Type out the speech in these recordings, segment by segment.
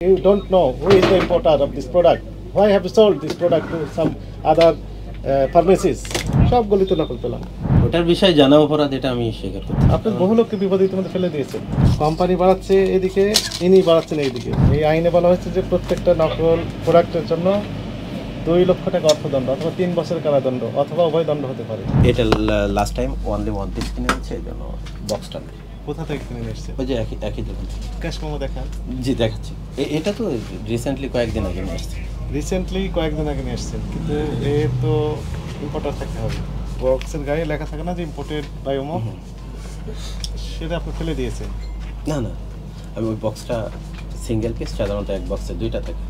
You don't know who is the importer of this product. Why have you sold this product to some other pharmacies? সবগুলি তো নকল পেলাম। ওটার বিষয়ে জানা অপরাধ, এটা আমি স্বীকার করছি। আপনি বহু লোককে বিপদে ইতিমধ্যে ফেলে দিয়েছেন। কোম্পানি বাড়াচ্ছে এদিকে, ইনি বাড়াচ্ছেন এইদিকে। এই আইনে বলা হয়েছে যে প্রত্যেকটা নকল প্রোডাক্টের জন্য 2 লক্ষ টাকা অর্থদণ্ড অথবা 3 বছরের কারাদণ্ড অথবা উভয় দণ্ড হতে পারে। এটা লাস্ট টাইম অনলি 1 পিস কিনে হচ্ছে, এই জন্য বক্সটা নেই। কোথা থেকে কিনে নিয়ে এসেছেন? ওই যে একই দোকান। ক্যাশ মেমো দেখান। জি দেখাচ্ছি। এটা তো রিসেন্টলি কয়েকদিন আগে নিয়ে এসেছি। রিসেন্টলি কয়েকদিন আগে নিয়ে এসেছেন, কিন্তু এ তো ইম্পোর্টার থাকতে হবে। বক্সের গায়ে লেখা থাকে না যে ইম্পোর্টেড বাই অমুক, সেটা আপনি ফেলে দিয়েছেন। না আমি ওই বক্সটা সিঙ্গেল পিস, সাধারণত এক বক্সে 2টা থাকে,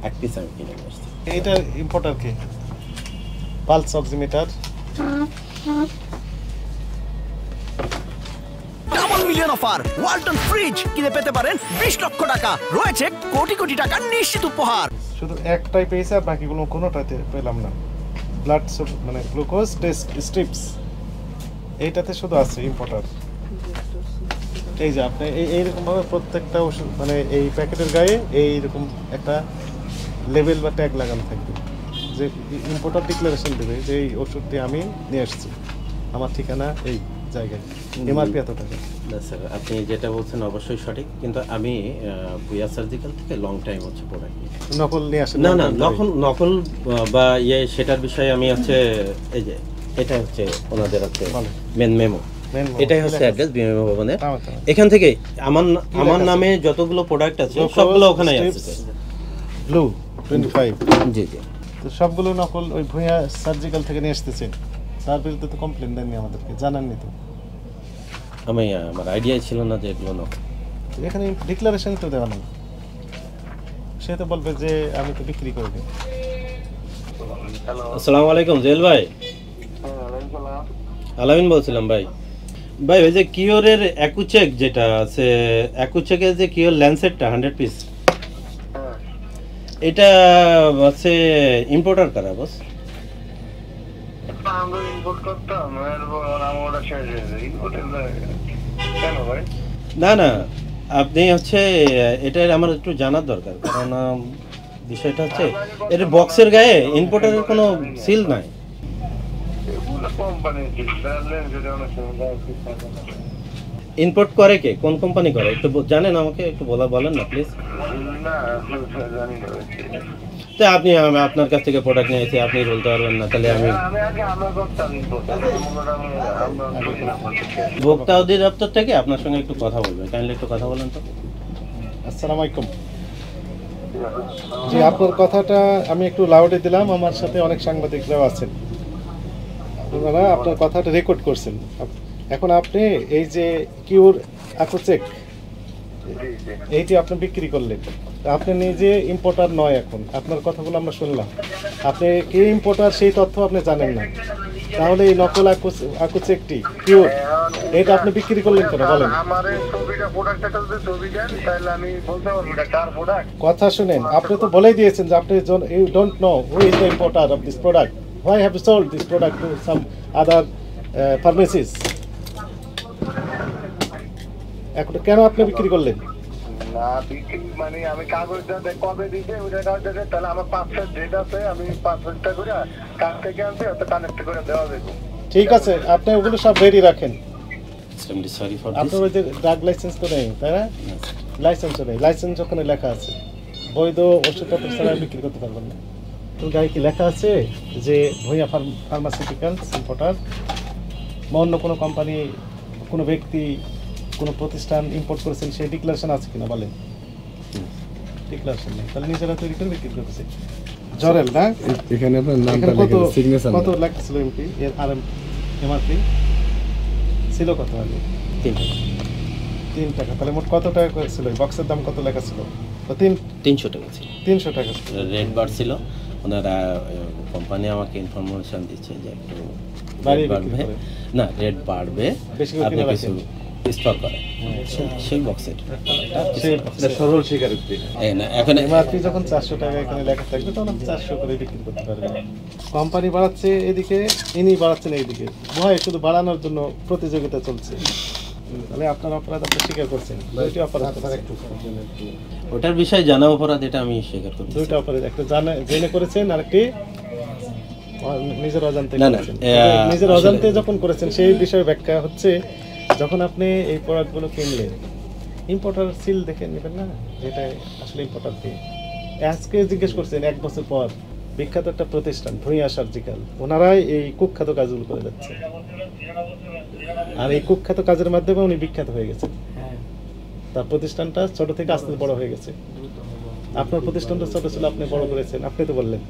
এক পিস আমি কিনে নিয়ে এসেছি। এইটা ইম্পোর্টার কে? Pulse oximeter. Double million offer Walton fridge কিনে পেতে পারেন 20 লক্ষ টাকা, রয়েছে কোটি কোটি টাকার নিশ্চিত উপহার। শুধু একটাই পেয়েছে আর বাকিগুলো কোনোটাতে পেলাম না। ব্লাড মানে গ্লুকোজ টেস্ট স্ট্রিপস, এইটাতে শুধু আছে ইম্পোর্টার। এই যে আপনি এইরকমভাবে প্রত্যেকটা ওষুধ মানে এই প্যাকেটের গায়ে এইরকম একটা লেবেল বা ট্যাগ লাগানো থাকবে, যে ইম্পোর্টার ডিক্লারেশন দেবে যে এই ওষুধটি আমি নিয়ে আসছি, আমার ঠিকানা এই জায়গায়, এমআরপি এত টাকা। না স্যার, আপনি যেটা বলছেন অবশ্যই সঠিক, কিন্তু আমি ভুয়া সার্জিক্যাল থেকে লং টাইম হচ্ছে প্রোডাক্ট নকল নিয়ে আসেন? না নকল বা সেটার বিষয়ে আমি হচ্ছে এই যে এটা হচ্ছে ওনাদের হচ্ছে মেন মেমো, এটাই হচ্ছে অ্যাড্রেস বিএমএ ভবনের। এখান থেকে আমার নামে যতগুলো প্রোডাক্ট আছে সবগুলো ওখানেই আছে। ব্লু 25। জি তো সবগুলো নকল ওই ভুয়া সার্জিক্যাল থেকে নিয়ে আসতেছেন, তার বিরুদ্ধে তো কমপ্লেন দেননি, আমাদেরকে জানাননি তো। আমার আইডিয়া ছিল না যে এগুলো নকল। এখানে ডিক্লারেশন তো দেওয়া নেই, সে তো বলবে যে আমি তো বিক্রি করে দিই। আসসালামু আলাইকুম জেল ভাই। আলামিন বলছিলাম ভাই। ওই যে কিওরের অ্যাকুচেক যেটা আছে, অ্যাকুচেকের যে কিওর ল্যান্সেটটা 100 পিস, এটা আছে ইম্পোর্টার কারা বস? না আপনি হচ্ছে এটা আমার একটু জানার দরকার, কারণ বিষয়টা হচ্ছে এর বক্সের গায়ে ইম্পোর্টারের কোনো সিল নাই। ইম্পোর্ট করে কে, কোন কোম্পানি করে একটু জানেন? আমাকে একটু বলেন না প্লিজ। তো আপনি আপনার কাছ থেকে প্রোডাক্ট নিয়েছি, আপনি বলতে পারবেন না, তাহলে আমি ভোক্তা অধিদপ্তর থেকে আপনার সঙ্গে একটু কথা বলবেন, কাইন্ডলি একটু কথা বলেন তো। আসসালামু আলাইকুম। জি, আপনার কথাটা আমি একটু লাউডে দিলাম, আমার সাথে অনেক সাংবাদিকরাও আছেন, ওনারা আপনার কথাটা রেকর্ড করছেন। এখন আপনি এই যে কিউর অ্যাকুচেক এইটি আপনি বিক্রি করলেন, আপনি নিজে ইম্পোর্টার নয়। এখন আপনার কথাগুলো আমরা শুনলাম, আপনি কে ইম্পোর্টার সেই তথ্য আপনি জানেন না, তাহলে এই নকল অ্যাকুচেকটি কিউর এটা আপনি বিক্রি করলেন কেন বলেন? কথা শুনেন, আপনি তো বলেই দিয়েছেন যে আপনি you don't know who is the importer of this product. Why have you sold this product to some other pharmacies? এখন কেন আপনি বিক্রি করলেন? না বিক্রি মানে আমি কাগজটা কবে দিতে ওইটা কাগজটা, তাহলে আমার 500 ডেট আছে, আমি 500টা করে কাছ থেকে আনতে ওটা কানেক্ট করে দেওয়া যাবে। ঠিক আছে, আপনি ওগুলো সব রেডি রাখেন। সরি ফর আপনার ওই যে ড্রাগ লাইসেন্স তো নেই, তাই না? লাইসেন্সও নেই। লাইসেন্স ওখানে লেখা আছে, বৈধ ওষুধপত্র ছাড়া বিক্রি করতে পারবেন না। তো গায়ে কি লেখা আছে যে ভুয়া ফার্মাসিউটিক্যালস ইম্পোর্টার বা অন্য কোনো কোম্পানি, কোনো ব্যক্তি, কোনো প্রতিষ্ঠান ইম্পোর্ট করেছেন সেই ডিক্লারেশন আছে কিনা বলেন? ডিক্লারেশন নেই, তাহলে নিজেরা তৈরি করে বিক্রি করতেছে। জরেল না, এখানে আপনার নামটা লেখা সিগনেচার কত লাগছিল এমপি এর আর এমআরপি ছিল কত আগে? 3 টাকা। তাহলে মোট কত টাকা ছিল? বক্সের দাম কত লেখা ছিল? 300 টাকা ছিল। 300 টাকা রেড বার ছিল। ওনারা কোম্পানি আমাকে ইনফরমেশন দিচ্ছে যে একটু বাড়বে না, রেড বাড়বে, আপনি কিছু স্টক করে সেই বক্সের সরল স্বীকারোক্তি। এখন এমআরপি যখন 400 টাকা এখানে লেখা থাকবে তখন 400 করে বিক্রি করতে পারবেন। কোম্পানি বাড়াচ্ছে এদিকে, ইনি বাড়াচ্ছেন এইদিকে, ভয় শুধু বাড়ানোর জন্য প্রতিযোগিতা চলছে। তাহলে আপনার অপরাধ আপনি স্বীকার করছেন, দুইটি অপরাধ করছেন। ওটার বিষয়ে জানা অপরাধ, এটা আমি স্বীকার করছি। দুইটা অপরাধ, একটা জেনে করেছেন আর একটি নিজের অজান্তে না, না, করেছেন। নিজের আসলে- অজান্তে যখন করেছেন সেই বিষয়ে ব্যাখ্যা হচ্ছে, যখন আপনি এই প্রোডাক্টগুলো কিনলেন ইম্পোর্টার সিল দেখে নেবেন না, যেটা আসলে ইম্পোর্টার দিয়ে। আজকে জিজ্ঞেস করছেন 1 বছর পর, বিখ্যাত একটা প্রতিষ্ঠান ভূঁইয়া সার্জিক্যাল, ওনারাই এই কুখ্যাত কাজগুলো করে যাচ্ছে, আর এই কুখ্যাত কাজের মাধ্যমে উনি বিখ্যাত হয়ে গেছেন। তার প্রতিষ্ঠানটা ছোট থেকে আস্তে আস্তে বড় হয়ে গেছে। আপনার প্রতিষ্ঠানটা ছোট ছিল, আপনি বড় করেছেন, আপনি তো বললেন।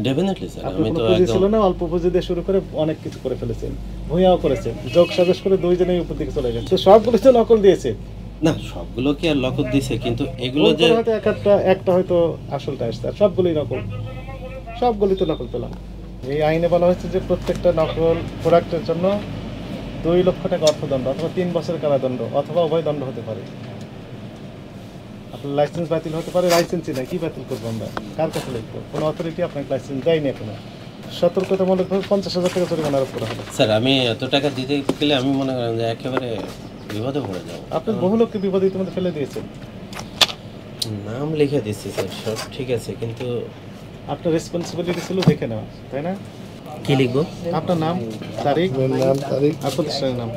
ডেফিনেটলি স্যার, আপনার আমি কোনো তো পুঁজি ছিল একদম না, অল্প পুঁজি দিয়ে শুরু করে অনেক কিছু করে ফেলেছেন, ভূঁইয়াও করেছেন, যোগ সাজস করে দুইজনেই উপর দিকে চলে গেছে। তো সবগুলো তো নকল দিয়েছে, না, সবগুলো কি আর লকত দিছে, কিন্তু এগুলো যে হয়তো একটা হয়তো আসলটা আসছে, আর সবগুলোই নকল, সবগুলোই তো নকল পেলাম। এই আইনে বলা হয়েছে যে প্রত্যেকটা নকল প্রোডাক্টের জন্য 2 লক্ষ টাকা অর্থদণ্ড অথবা 3 বছরের কারাদণ্ড অথবা উভয় দণ্ড হতে পারে। আপনার লাইসেন্স বাতিল হতে পারে, লাইসেন্সই নাই, কি বাতিল করবো আমরা, কার কাছে লিখবো? কোনো অথরিটি আপনাকে লাইসেন্স দেয়নি এখনো। সতর্কতামূলকভাবে 50,000 টাকা জরিমানা আরোপ করা হলো। স্যার, আমি এত টাকা দিতে গেলে আমি মনে করেন যে একেবারে বিপদে পড়ে যাবো। আপনি বহু লোককে বিপদে ইতিমধ্যে ফেলে দিয়েছেন। নাম লিখে দিচ্ছি স্যার, সব ঠিক আছে, কিন্তু আপনার রেসপন্সিবিলিটি ছিল দেখে নেওয়া, তাই না? কি লিখবো? আপনার নাম, তারিখ নাম, তারিখ। আর প্রতিষ্ঠানের নাম।